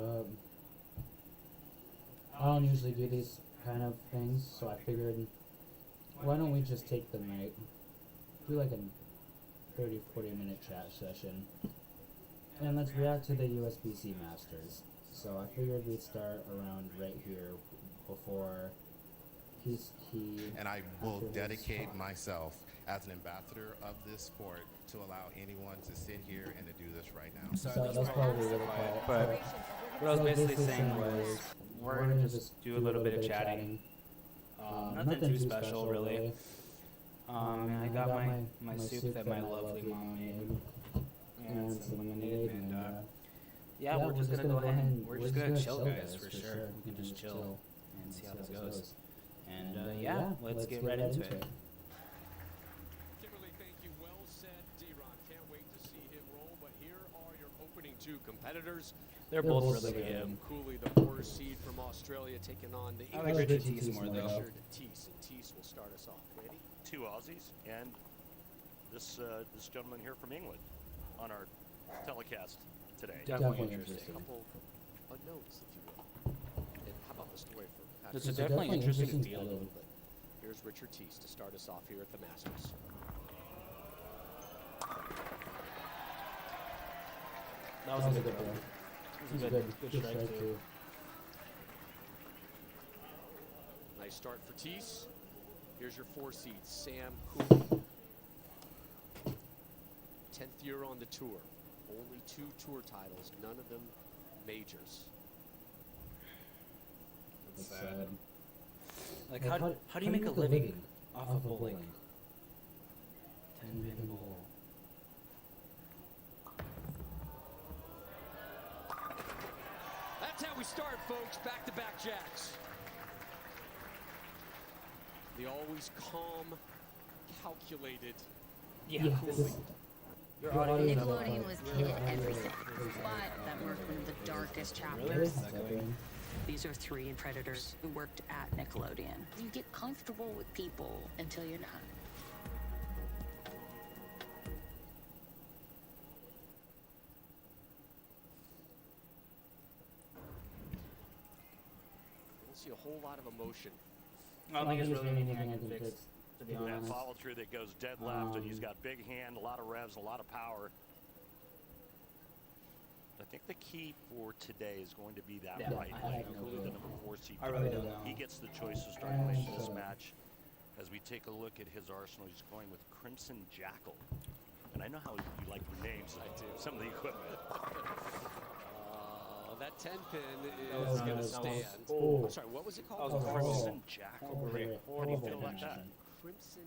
up? I don't usually do these kind of things, so I figured, why don't we just take the night, do like a 30-40 minute chat session, and let's react to the USBC Masters. So I figured we'd start around right here before he and I will dedicate myself as an ambassador of this sport to allow anyone to sit here and to do this right now. So that's probably really quiet. But what I was basically saying was, we're gonna just do a little bit of chatting. Nothing too special, really. I got my soup that my lovely mom made, and some lemonade, and yeah, we're just gonna go ahead and we're just gonna chill, guys, for sure. We can just chill and see how this goes. And yeah, let's get right into it. Kimberly, thank you. Well said, D-Ron. Can't wait to see him roll. But here are your opening two competitors. They're both really good. Cooley, the 4 seed from Australia, taking on the I like Richard Teese more, though. Richard Teese. And Teese will start us off. Ready? 2 Aussies and this gentleman here from England on our telecast today. Definitely A interesting. couple of notes, if you will. And how about the story for Patrick? It's a definitely interesting Deal a field. little bit. Here's Richard Teese to start us off here at the Masters. That was a good one. It was a good strike, too. Nice start for Teese. Here's your 4 seed, Sam Cooley. 10th year on the tour. Only 2 tour titles, none of them majors. That's sad. Like, how do you make a living off of bowling? 10-pin bowl. That's how we start, folks. Back-to-back jacks. The always calm, calculated. Yeah. Cooley. Your audience Nickelodeon was kid at everything, but that worked one of the darkest chapters. These are 3 predators who worked at Nickelodeon. You get comfortable with people until you're not. I don't see a whole lot of emotion. I don't think it's really anything I can fix, to be That honest. follow through that goes dead left, and he's got big hand, a lot of revs, a lot of power. I think the key for today is going to be that Yeah, right I leg. have no Cooley, the clue. number 4 seed. I really don't know. He gets the choice of starting lane in this match. As we take a look at his arsenal, he's going with Crimson Jackal. And I know how you like your names. I do. Some of the equipment. That 10-pin was is going to nice. stand. Oh. I'm sorry, what was it That called? was a Crimson Jackal. What do you Horrible feel about that? Crimson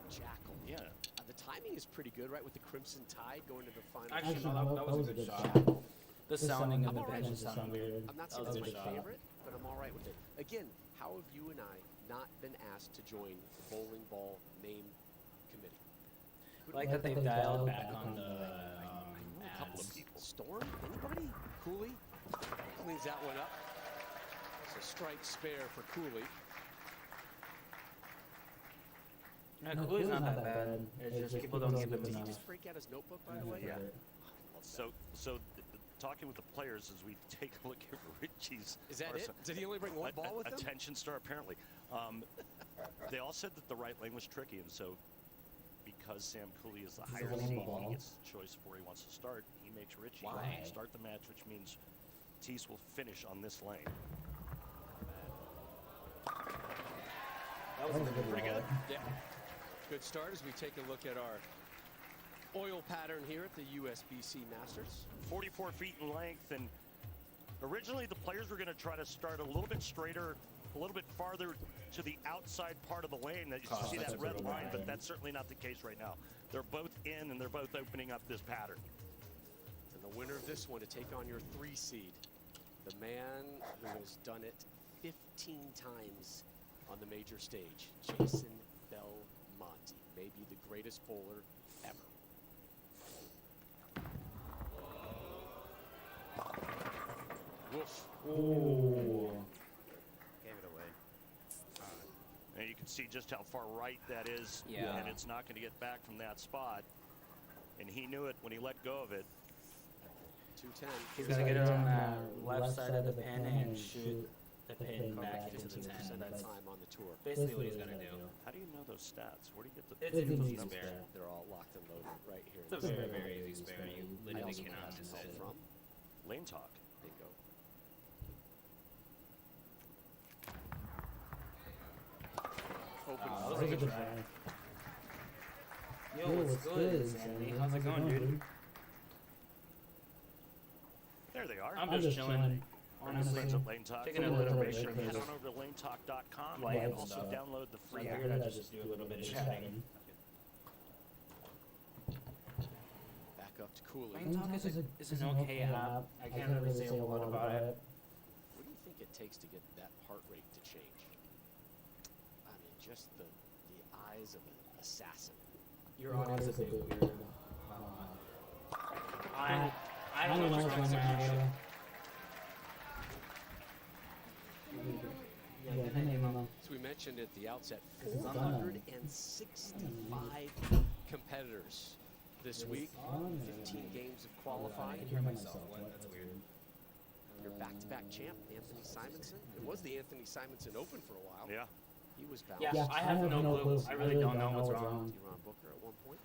Jackal. Yeah. The timing is pretty good, right, with the Crimson Tide going to the final. Actually, Actually, no, that was a good shot. The sounding of the pitches sound weird. I'm not That saying was it's a my good shot. favorite, but I'm all right with it. Again, how have you and I not been asked to join the bowling ball name committee? I like that they've dialed back on the A couple ads. of people. Storm? Anybody? Cooley? Cleans that one up. It's a strike spare for Cooley. No, Cooley's not that bad. It's just people don't give him Did he enough. just break out his notebook, by the way? Yeah. So talking with the players as we take a look at Richie's. Is that it? Did he only bring one ball with him? Attention star, apparently. They all said that the right lane was tricky, and so because Sam Cooley is the higher one seed, ball. he gets the choice of where he wants to start. He makes Richie Why? start the match, which means Teese will finish on this lane. That was a good Pretty good. Yeah. Good start as we take a look at our oil pattern here at the USBC Masters. 44 feet in length, and originally the players were going to try to start a little bit straighter, a little bit farther to the outside part of the lane. That you see that's that a red good line, line. but that's certainly not the case right now. They're both in, and they're both opening up this pattern. And the winner of this one to take on your 3 seed, the man who has done it 15 times on the major stage, Jason Belmonte, maybe the greatest bowler ever. Woof. Ooh. Gave it away. And you can see just how far right that is, Yeah. and it's not going to get back from that spot. And he knew it when he let go of it. 210. He's got to get it on the left side of the pin and shoot the pin back into the 10. 50% of the That's time on the tour. basically what he's going to do. How do you know those stats? Where do you get the? It's It's an an easy easy spare. spare. They're all locked and loaded right here. It's a very, very easy spare. You I literally also cannot have miss to it. from Lane talk. bingo. Open Wow, that was a three. good try. Yo, what's good, Sandy? How's it going, dude? There they are. I'm just chilling. Honestly, Friends at Lane Talk. taking For a more little bit information, of head on over to lanetalk.com light and and also stuff. download the I free app. figured I'd just do a little bit of chatting. Back up to Cooley. Lane Talk is an okay app. I can't really say a lot about it. What do you think it takes to get that heart rate to change? I mean, just the eyes of an assassin. Your audio's a bit weird. I don't know what's going on here. Yeah, hey, Mama. As we mentioned at the outset, This is on 465 competitors this week. 15 games of I qualifying. can hear myself. What? That's weird. Your back-to-back champ, Anthony Simonson. It was the Anthony Simonson Open for a while. Yeah. He was balanced. Yeah, I have no clue. I really don't know what's wrong. Deron Booker at one point.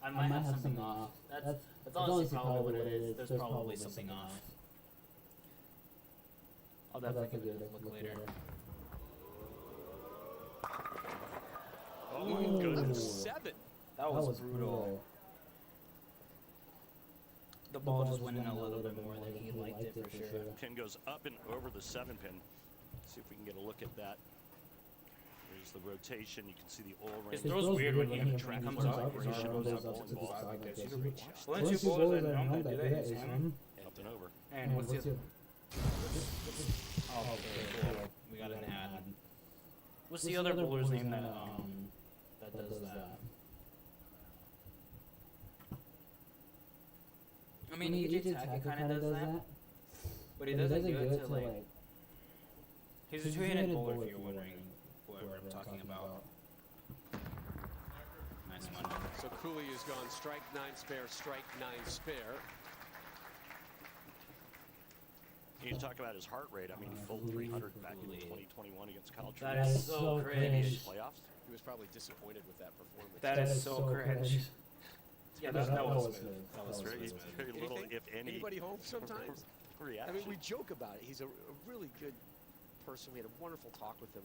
I might have something off. That's honestly probably what it is. There's probably something off. I'll definitely give it a look later. Oh my goodness. 7. That was brutal. The ball just went in a little bit more than he liked it for sure. Pin goes up and over the 7 pin. See if we can get a look at that. There's the rotation. You can see the oil His ring. throw's weird when he track comes up. His arm goes up bowling to the ball. side like this. You can reach. Well, Once you bowlers that know that do that, you see him. Up and over. And what's the... Oh, okay, cool. We got an ad. What's the other bowler's name that does that? I mean, EJ Tackett kind of does that, but he doesn't do it to like. He's a two-handed bowler, if you're wondering whoever I'm talking about. Nice one. So Cooley has gone strike 9 spare, strike 9 spare. You talk about his heart rate. I mean, he pulled 300 back in 2021 against Kyle That Truman. is so cringe. Playoffs. He was probably disappointed with that performance. That is so cringe. Yeah, that was smooth. That was Very, smooth. very little, Anything? if any, Anybody home sometimes? reaction. I mean, we joke about it. He's a really good person. We had a wonderful talk with him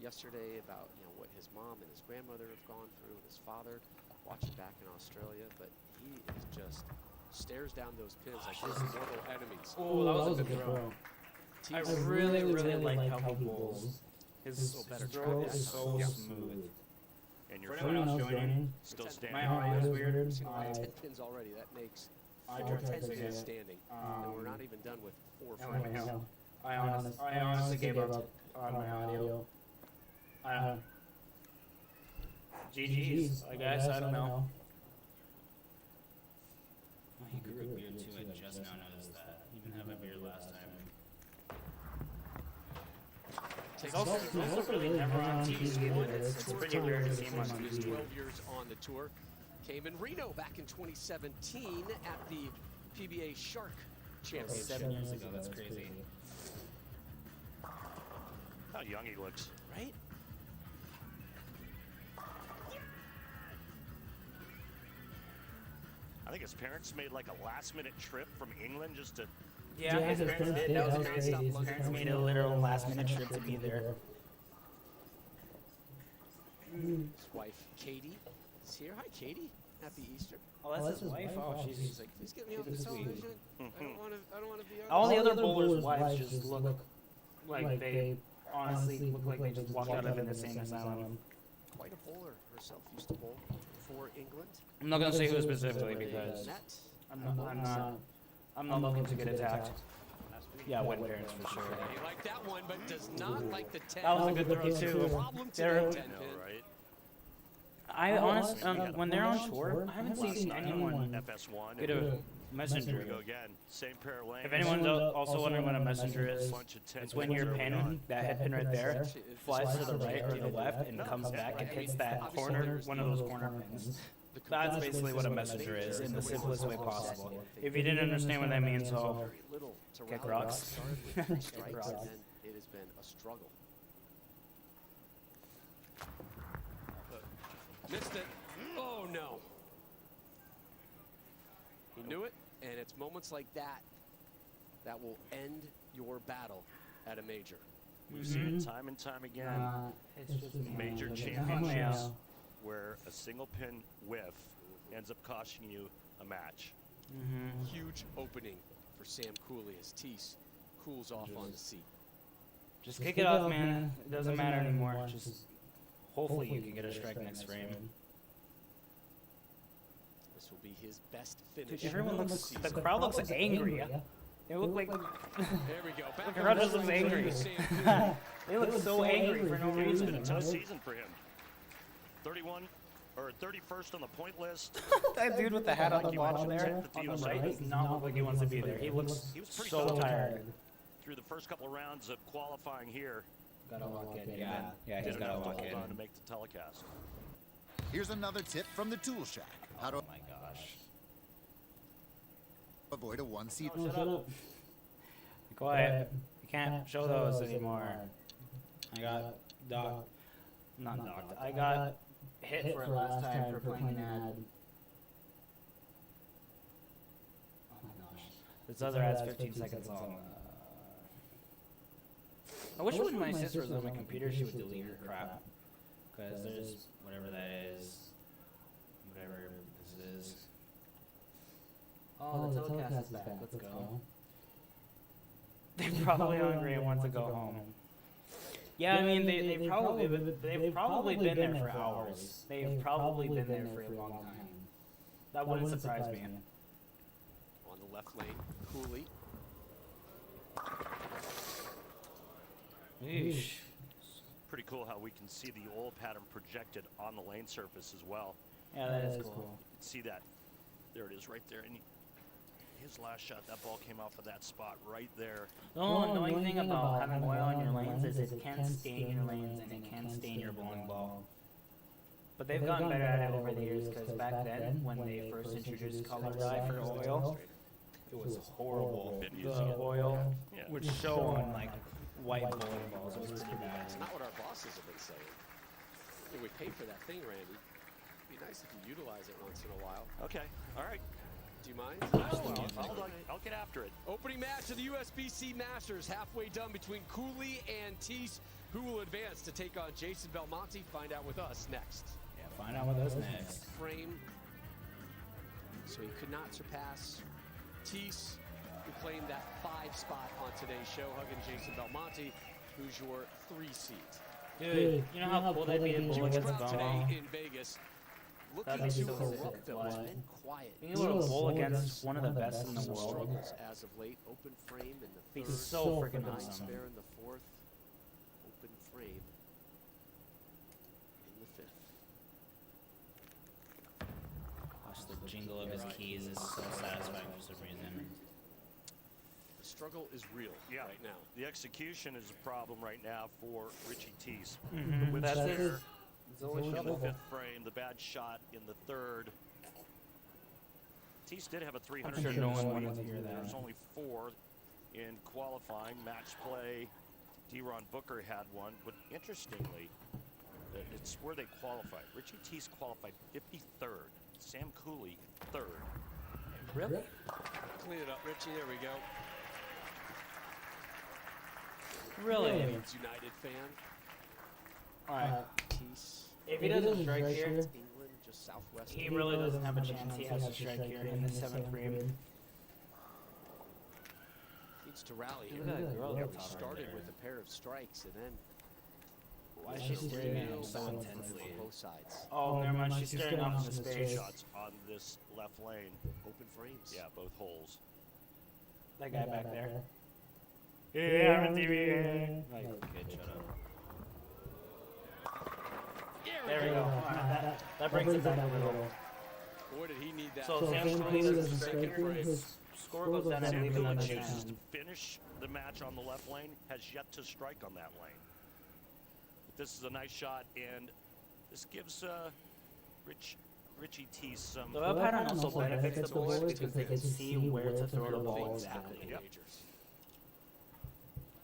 yesterday about what his mom and his grandmother have gone through, and his father watching back in Australia. But he is just stares down those pins like his mortal enemies. Oh, that was a good throw. I really, really like how he bowls. His throw is so smooth. And For your anyone else joining, still my standing. audio is weird. He's got 10 pins already. That makes I 4 tried to 10 get pins it. standing. And we're not even done with 4 No, frames. no. I honestly gave up on my audio. GG's, I guess, I don't know. Well, he grew a beard too, I just now noticed that. He didn't have a beard last time. He's also really never on TV either. It's pretty rare to see him on He's TV. 12 years on the tour. Came in Reno back in 2017 at the PBA Shark Championship. 7 years ago, that's crazy. How young he looks. Right? I think his parents made like a last-minute trip from England just to. Yeah, his parents did. That was crazy. His parents made a literal last-minute trip to be there. His wife, Katie, is here. Hi, Katie. Happy Easter. Oh, that's his wife? Oh, He's she's like, please get me on the television. I don't want to be on all the the other bowlers' wives just look like they honestly look like they just walked out of an insane asylum. Quite a bowler herself. Used to bowl for England. I'm not gonna say who specifically because Met. I'm not looking to get attacked. Yeah, wet parents for sure. He liked that one, but does not like the 10. That was a good throw too. Problem They're- today, 10 No, pin. right? I honestly, when they're on tour, I haven't seen anyone FS1. get and a here we messenger. go again. Same pair of lanes. If anyone's also wondering what a messenger is, Bunch of 10 it's when pins your early pin, on. that head pin right there, flies to the right or the left and comes back and hits that corner, one of those corner pins. That's basically what a messenger is in the simplest way possible. If you didn't understand what that means, well, Very little to kick rally. rocks. Started with 3 strikes, rocks. and then it has been a struggle. Missed it. Oh no. He knew it, and it's moments like that that will end your battle at a major. We've seen it time and time again. It's just Major it's championships yeah. where a single pin whiff ends up costing you a match. Huge opening for Sam Cooley as Teese cools off on the seat. Just kick it off, man. It doesn't matter anymore. Just hopefully you can get a strike next frame. This will be his best finish. Dude, everyone of the looks. The season. crowd looks angry. They look like. There we go. Back The crowd on just looks the angry. with Sam Cooley. They look so angry for no It's been reason. a tough season for him. 31 or 31st on the point list. That dude with the hat on the Like you bottom mentioned, there, the on the TOC. right, does not look like he wants to be there. He looks He was pretty so solid tired. through the first couple of rounds of qualifying here. Gotta lock in. Yeah, Did he's gotta enough to lock hold on to in. make the telecast. Here's another tip from the Tool Shack. How to Oh my gosh. avoid a one-seat. Oh, shut up. Be quiet. You can't show those anymore. I got docked. Not knocked. I got hit for it last time for playing an ad. Oh my gosh. This other ad's 15 seconds long. I wish when my sister was on my computer, she would delete her crap. Because there's whatever that is. Whatever this is. Oh, the telecast is back. Let's go. They're probably hungry and want to go home. Yeah, I mean, they've probably been there for hours. They've probably been there for a long time. That wouldn't surprise me. On the left lane, Cooley. Yeesh. Pretty cool how we can see the oil pattern projected on the lane surface as well. Yeah, that is cool. You can see that. There it is right there. And his last shot, that ball came off of that spot right there. The only annoying thing about having oil on your lanes is it can stain your lanes and it can stain your bowling ball. But they've gotten better at it over the years because back then, when they first introduced color dye for oil, it was horrible. The oil Yeah. would show on like white bowling balls. It was pretty bad. That's not what our bosses have been saying. I mean, we pay for that thing, Randy. It'd be nice if you utilize it once in a while. Okay, all right. Do you mind? I'll get after it. Opening match of the USBC Masters, halfway done between Cooley and Teese. Who will advance to take on Jason Belmonte? Find out with us next. Yeah, find out what those next. Frame. So he could not surpass Teese, who claimed that 5 spot on today's show, hugging Jason Belmonte, who's your 3 seed. Dude, you know how cool that'd be to bowl Huge against crowd Belmont? today in Vegas. Looking That'd be to so erupt, though. It's sick. been quiet. Being able to bowl against one of the best in the Some world. struggles as of late. Open frame in the Be third. so freaking Nine awesome. spare in the fourth. Open frame in the fifth. Gosh, the jingle of his keys is so satisfying for some reason. The struggle is real Yeah. right now. The execution is a problem right now for Richie Teese. Mm-hmm. That's Whipster his. It's always in the trouble. 5th frame, the bad shot in the 3rd. Teese did have a 300 sure unit no one lead. wanted to hear that. There's only 4 in qualifying. Match play, D-Ron Booker had one, but interestingly, it's where they qualified. Richie Teese qualified 53rd. Sam Cooley 3rd. Really? Clean it up, Richie. There we go. Really? Leeds United fan. Alright. Teese. If he doesn't strike here, England, just southwest. he of really doesn't have a chance. He has to strike here in the 7th frame. Needs to rally Look here. at that girl Yeah, up we top right started there. with a pair of strikes and then. Why is she staring at him real so battle intensely? on both sides. Oh, never mind. She's staring off into space. Shots on this left lane. Open frames. Yeah, both holes. That guy back there. Yeah, I'm on TV. Like, kid, shut up. There we go. Alright, that brings it back a little. Boy, did he need that. So Sam Cooley doesn't strike here. His score goes down, I Sam believe, Cooley another chooses 10. to finish the match on the left lane, has yet to strike on that lane. But this is a nice shot, and this gives Richie T's some. The web pattern also benefits the bowlers because they can see where to throw the ball exactly. Yep.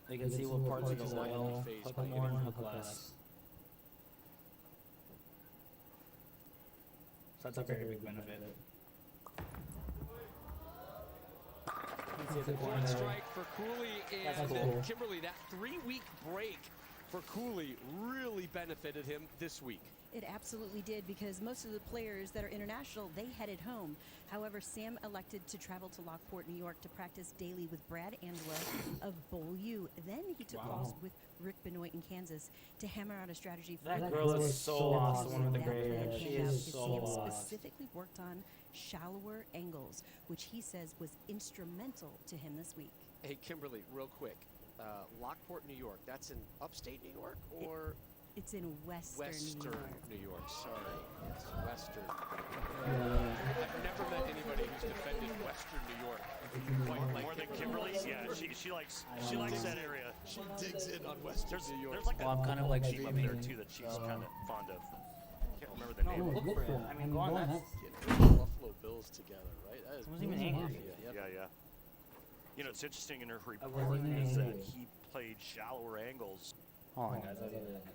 They can see what parts of the soil hook more and hook less. So that's a very big benefit. One strike for Cooley, That's and cool. Kimberly, that 3-week break for Cooley really benefited him this week. It absolutely did, because most of the players that are international, they headed home. However, Sam elected to travel to Lockport, New York to practice daily with Brad Angelo of Bowl U. Then he took calls with Rick Benoit in Kansas to hammer out a strategy for That girl is so lost, the one with the that gray plan hair. She panned out is because so Sam lost. specifically worked on shallower angles, which he says was instrumental to him this week. Hey, Kimberly, real quick. Lockport, New York, that's in upstate New York or It's in Western New York. New York? Sorry. Yes, Western. I've never met anybody who's defended Western New York quite like More than Kimberly's? Yeah, she likes that area. She digs in on Western New York. There's like Well, I'm kind of like sheep up there too that she's kind of fond of. Can't remember the name. Look for it. I mean, go on. That's Getting Buffalo Bills together, right? That is It wasn't even angry. Yeah. You know, it's interesting in her wasn't report even is that angry. he played shallower angles. Hold on, guys. I'll get it.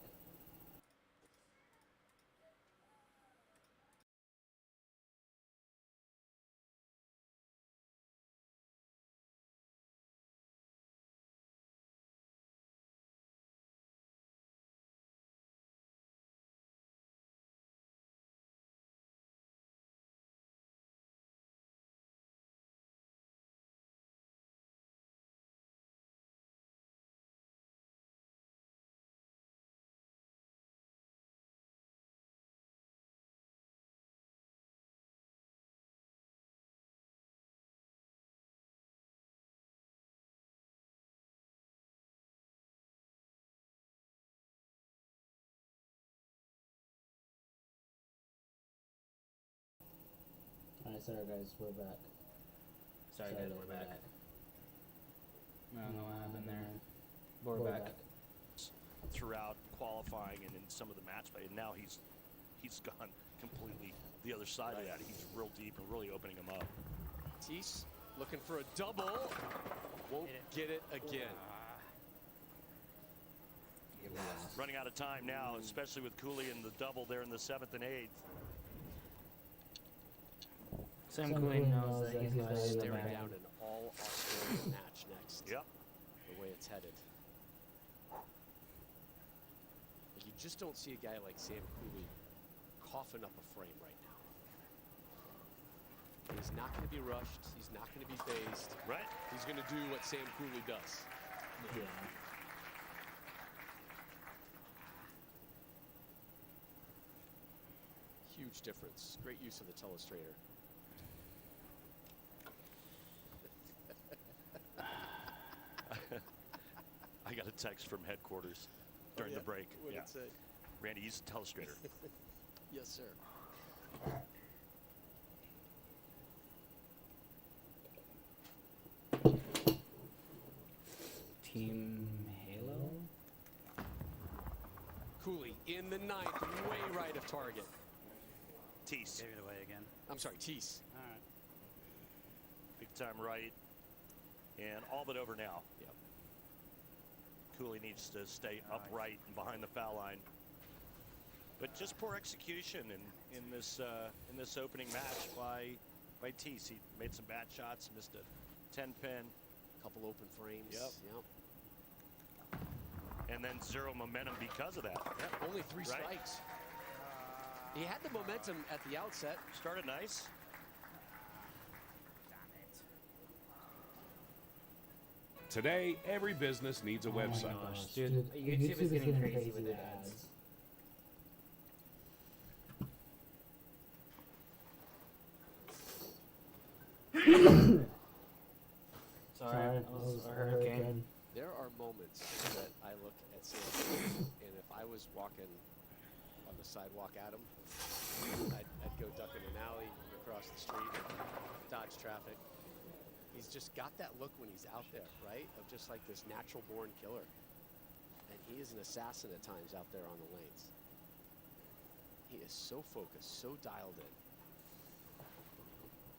Alright, sorry guys, we're back. Sorry, guys, we're back. I don't know what happened there. But we're back. Throughout qualifying and in some of the match play, and now he's gone completely the other side of that. He's real deep and really opening him up. Teese looking for a double. Won't get it again. Running out of time now, especially with Cooley and the double there in the 7th and 8th. Sam Cooley knows that he's got to go Staring back. down an all-Australian match next. Yep. The way it's headed. You just don't see a guy like Sam Cooley coughing up a frame right now. He's not going to be rushed. He's not going to be phased. Right. He's going to do what Sam Cooley does. Yeah. Huge difference. Great use of the telestrator. I got a text from headquarters during the break. What did it say? Randy, use the telestrator. Yes, sir. Team Halo? Cooley in the 9th, way right of target. Teese. Gave it away again. I'm sorry, Teese. All right. Big time right. And all but over now. Yep. Cooley needs to stay upright and behind the foul line. But just poor execution in this opening match by Teese. He made some bad shots, missed a 10-pin. Couple open frames. Yep. Yep. And then zero momentum because of that. Yep. Only 3 Right. strikes. He had the momentum at the outset. Started nice. Today, every business needs a Oh my website. gosh, Dude, YouTube is getting crazy with the ads. Sorry, that was a hurricane. There are moments that I look at Sam Cooley, and if I was walking on the sidewalk at him, I'd go duck in an alley across the street, dodge traffic. He's just got that look when he's out there, right? Of just like this natural born killer. And he is an assassin at times out there on the lanes. He is so focused, so dialed in.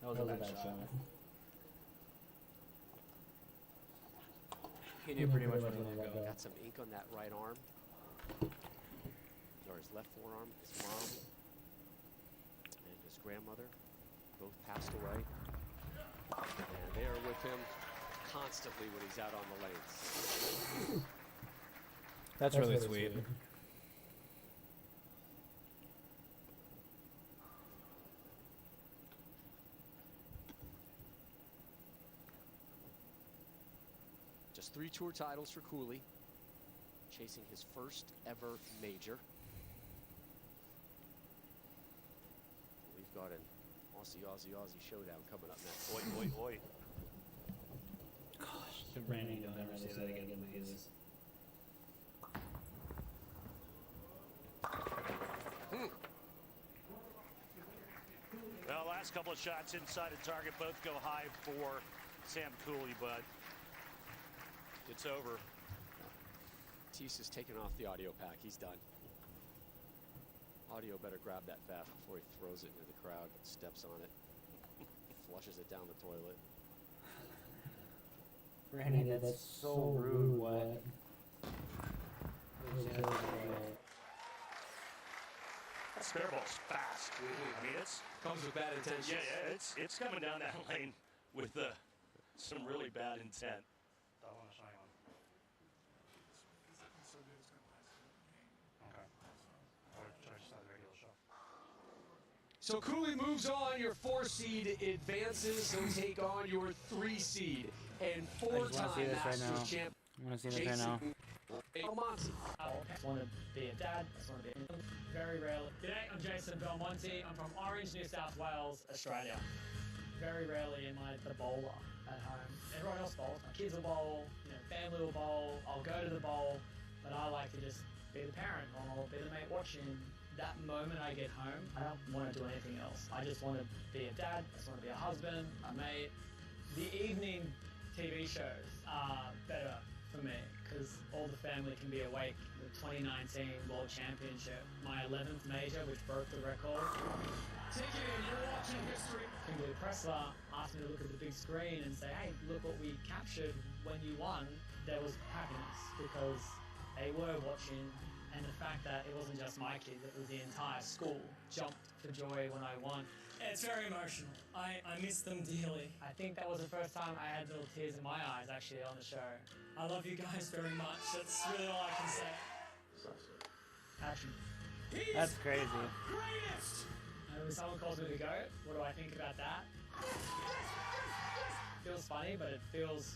That was a bad shot. He knew pretty much when he let go. Got some ink on that right arm. Or his left forearm. His mom and his grandmother both passed away. And they are with him constantly when he's out on the lanes. That's really sweet. Just 3 tour titles for Cooley, chasing his first ever major. We've got an Aussie showdown coming up next. Oi, oi, oi. Gosh, Brandon, you'll never say that again, please. Well, last couple of shots inside the target both go high for Sam Cooley, but it's over. Tease is taking off the audio pack. He's done. Audio better grab that fast before he throws it into the crowd, steps on it, flushes it down the toilet. Brandon, that's so rude. What? That spare ball's fast. I mean, it's Comes with bad intentions. yeah, it's coming down that lane with some really bad intent. So Cooley moves on. Your 4 seed advances. He'll take on your 3 seed and 4-time Masters champ. I want to see this right now. Belmonte. I just want to be a dad. I just want to be very rarely. G'day, I'm Jason Belmonte. I'm from Orange, New South Wales, Australia. Very rarely am I the bowler at home. Everyone else bowls. My kids will bowl, family will bowl. I'll go to the bowl, but I like to just be the parent or be the mate watching. That moment I get home, I don't want to do anything else. I just want to be a dad. I just want to be a husband, a mate. The evening TV shows are better for me because all the family can be awake. The 2019 World Championship, my 11th major, which broke the record. Ticket in, you're watching history. Kimberly Pressler asked me to look at the big screen and say, hey, look what we captured when you won. There was happiness because they were watching, and the fact that it wasn't just my kids, it was the entire school jumped for joy when I won. It's very emotional. I miss them dearly. I think that was the first time I had little tears in my eyes actually on the show. I love you guys very much. That's really all I can say. Passion. That's crazy. Greatest! When someone calls me the GOAT, what do I think about that? Feels funny, but it feels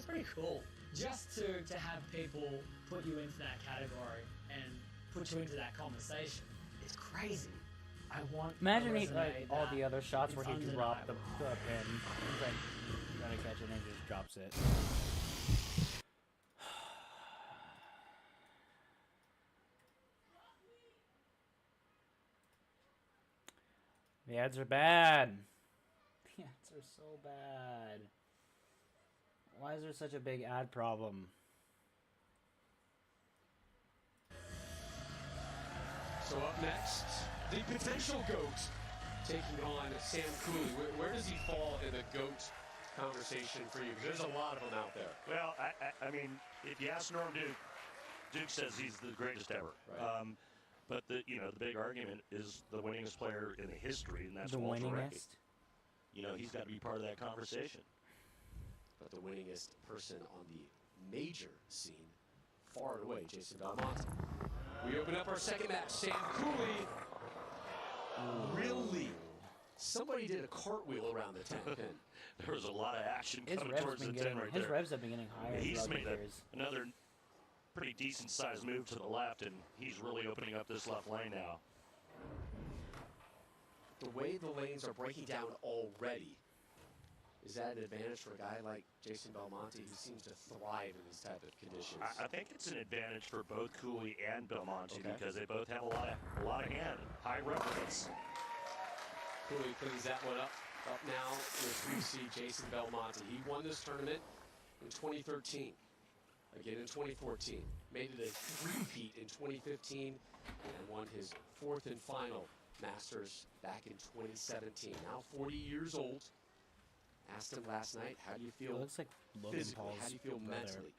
pretty cool. Just to have people put you into that category and put you into that conversation, it's crazy. I want. Imagine all the other shots where he dropped the pin. He's like trying to catch it and he just drops it. The ads are bad. The ads are so bad. Why is there such a big ad problem? So up next, the potential GOAT taking on Sam Cooley. Where does he fall in the GOAT conversation for you? There's a lot of them out there. Well, I mean, if you ask Norm Duke, Duke says he's the greatest ever. Right. But the big argument is the winningest player in the history, and that's The Walter Recchi. winningest? He's got to be part of that conversation. But the winningest person on the major scene, far and away, Jason Belmonte. We open up our second match. Sam Cooley. Really? Somebody did a cartwheel around the 10 pin. There was a lot of action His coming revs towards the been 10 getting right his there. revs have been getting higher. He's throughout the made years. another pretty decent sized move to the left, and he's really opening up this left lane now. The way the lanes are breaking down already, is that an advantage for a guy like Jason Belmonte who seems to thrive in these type of conditions? I think it's an advantage for both Cooley and Belmonte because they both have a lot of hand, high reference. Cooley cleans that one up. Up now with 3 seed Jason Belmonte. He won this tournament in 2013. Again in 2014. Made it a three-peat in 2015 and won his 4th and final Masters back in 2017. Now 40 years old. Asked him last night, how do you feel It looks like Logan physically? Paul's How do you feel brother. mentally?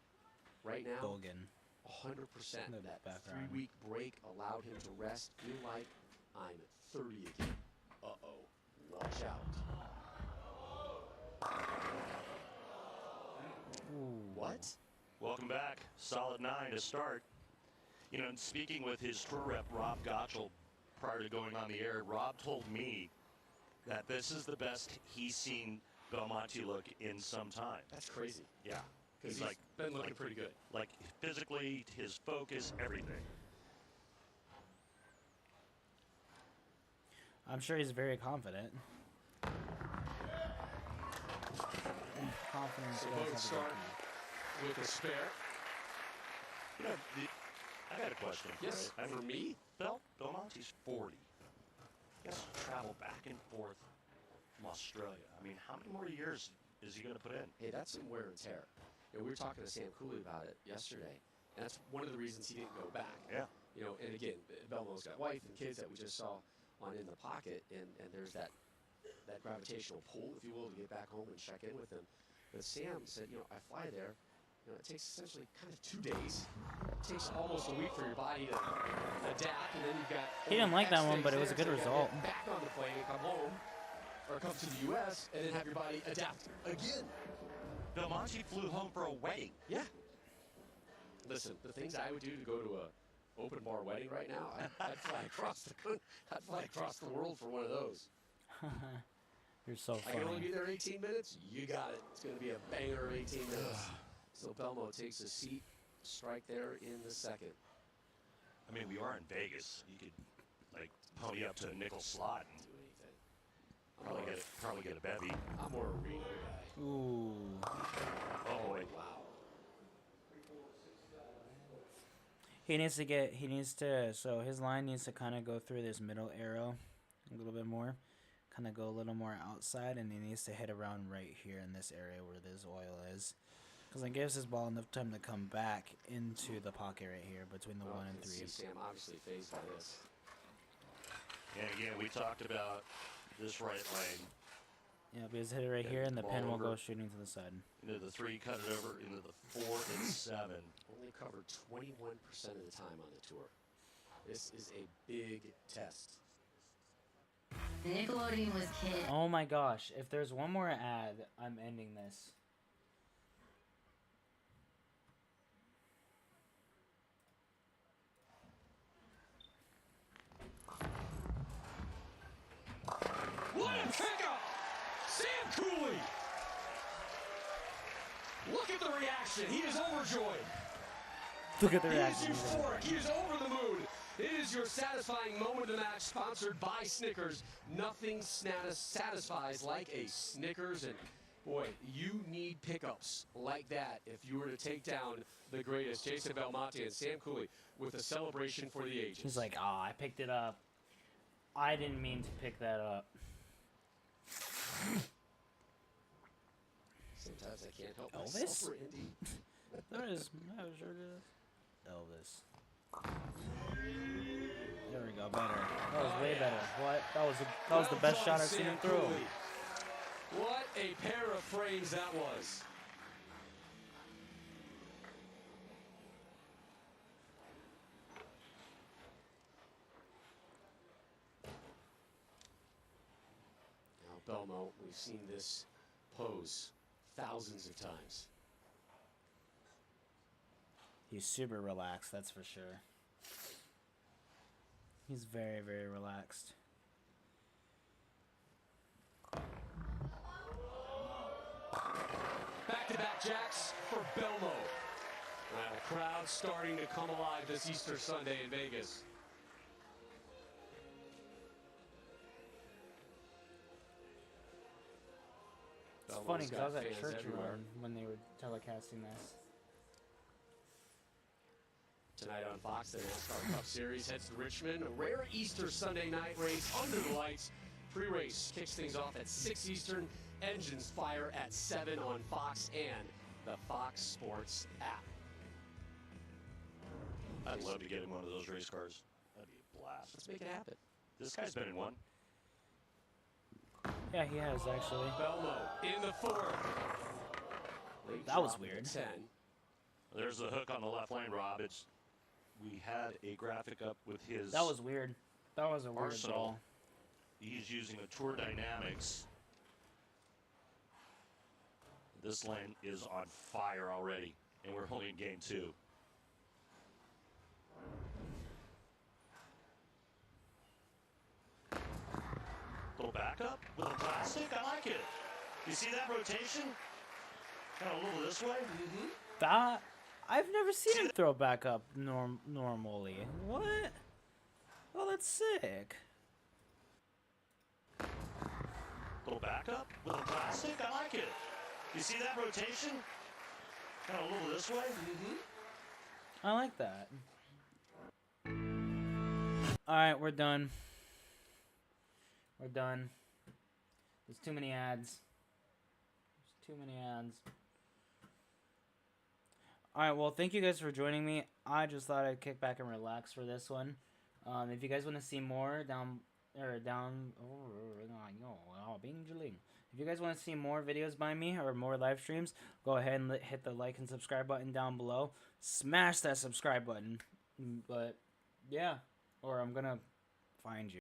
Right now, Logan. 100%. In the That background. 3-week break allowed him to rest. Feel like I'm 30 again. Uh-oh. Watch out. Ooh. What? Welcome back. Solid 9 to start. You know, and speaking with his tour rep, Rob Gottschall, prior to going on the air, Rob told me that this is the best he's seen Belmonte look in some time. That's crazy. Yeah. Because he's been looking pretty good. Like physically, his focus, everything. I'm sure he's very confident. Confidence. So does have both a start good with a spare. You know, I got a question. Yes, Right? for me? Belmonte's 40. He has to travel back and forth from Australia. I mean, how many more years is he going to put in? Hey, that's some wear and tear. You know, we were talking to Sam Cooley about it yesterday, and that's one of the reasons he didn't go back. Yeah. You know, and again, Belmo's got wife and kids that we just saw on In the Pocket, and there's that gravitational pull, if you will, to get back home and check in with him. But Sam said, you know, I fly there. You know, it takes essentially kind of 2 days. It takes almost a week for your body to adapt, and then you've got. He didn't like X that one, but days it was a there good to get result. Back on the plane and come home, or come to the U.S. and then have your body adapt again. Belmonte flew home for a wedding. Yeah. Listen, the things I would do to go to a open bar wedding right now, I'd fly across the world for one of those. You're so I can only funny. be there 18 minutes. You got it. It's going to be a banger 18 minutes. So Belmo takes a seat, strike there in the second. I mean, we are in Vegas. You could, like, pony up to a nickel slot and Do anything. probably get a bevy. I'm more a arena guy. Ooh. Oh, boy. Wow. So his line needs to kind of go through this middle arrow a little bit more. Kind of go a little more outside, and he needs to hit around right here in this area where this oil is. Because it gives his ball enough time to come back into the pocket right here between the 1 and 3. See Sam obviously fazed by this. And again, we talked about this right lane. Yeah, because hit it right Yeah, here, and the ball pin will over. go shooting to the side. Into the 3, cut it over into the 4 and 7. Only covered 21% of the time on the tour. This is a big test. Nickelodeon was kid. Oh my gosh, if there's one more ad, I'm ending this. What a pickup! Sam Cooley! Look at the reaction. He is overjoyed. Look at the He is reaction. euphoric. He is over the moon. It is your satisfying moment of the match, sponsored by Snickers. Nothing satisfies like a Snickers, and boy, you need pickups like that if you were to take down the greatest, Jason Belmonte and Sam Cooley, with a celebration for the ages. He's like, I picked it up. I didn't mean to pick that up. Sometimes I can't help Elvis? myself, Randy. There is. I sure did. Elvis. There we go. Better. That was way better. What? That was the best shot I've seen him throw. What a pair of frames that was. Now, Belmo, we've seen this pose thousands of times. He's super relaxed, that's for sure. He's very, very relaxed. Back-to-back jacks for Belmo. And a crowd starting to come alive this Easter Sunday in Vegas. It's Belmo's funny because I was got at fans church everywhere. when they were telecasting this. Tonight on Fox, the NASCAR Cup Series heads to Richmond. A rare Easter Sunday night race under the lights. Pre-race kicks things off at 6 Eastern. Engines fire at 7 on Fox and the Fox Sports app. I'd love to get in one of those race cars. That'd be a blast. Let's make it happen. This guy's been in one. Yeah, he has actually. Belmo in the fourth. That was weird. 10. There's the hook on the left lane, Rob. We had a graphic up with his. That was weird. That was a weird Arsenal. ball. He's using a Tour Dynamics. This lane is on fire already, and we're only in game 2. Little backup with a plastic. I like it. You see that rotation? Kind of a little this way. That I've never seen him throw back up normally. What? Oh, that's sick. Little backup with a plastic. I like it. You see that rotation? Kind of a little this way. I like that. All right, we're done. We're done. There's too many ads. There's too many ads. Alright, well, thank you guys for joining me. I just thought I'd kick back and relax for this one. If you guys want to see more if you guys want to see more videos by me or more live streams, go ahead and hit the like and subscribe button down below. Smash that subscribe button. But, yeah. Or I'm gonna find you.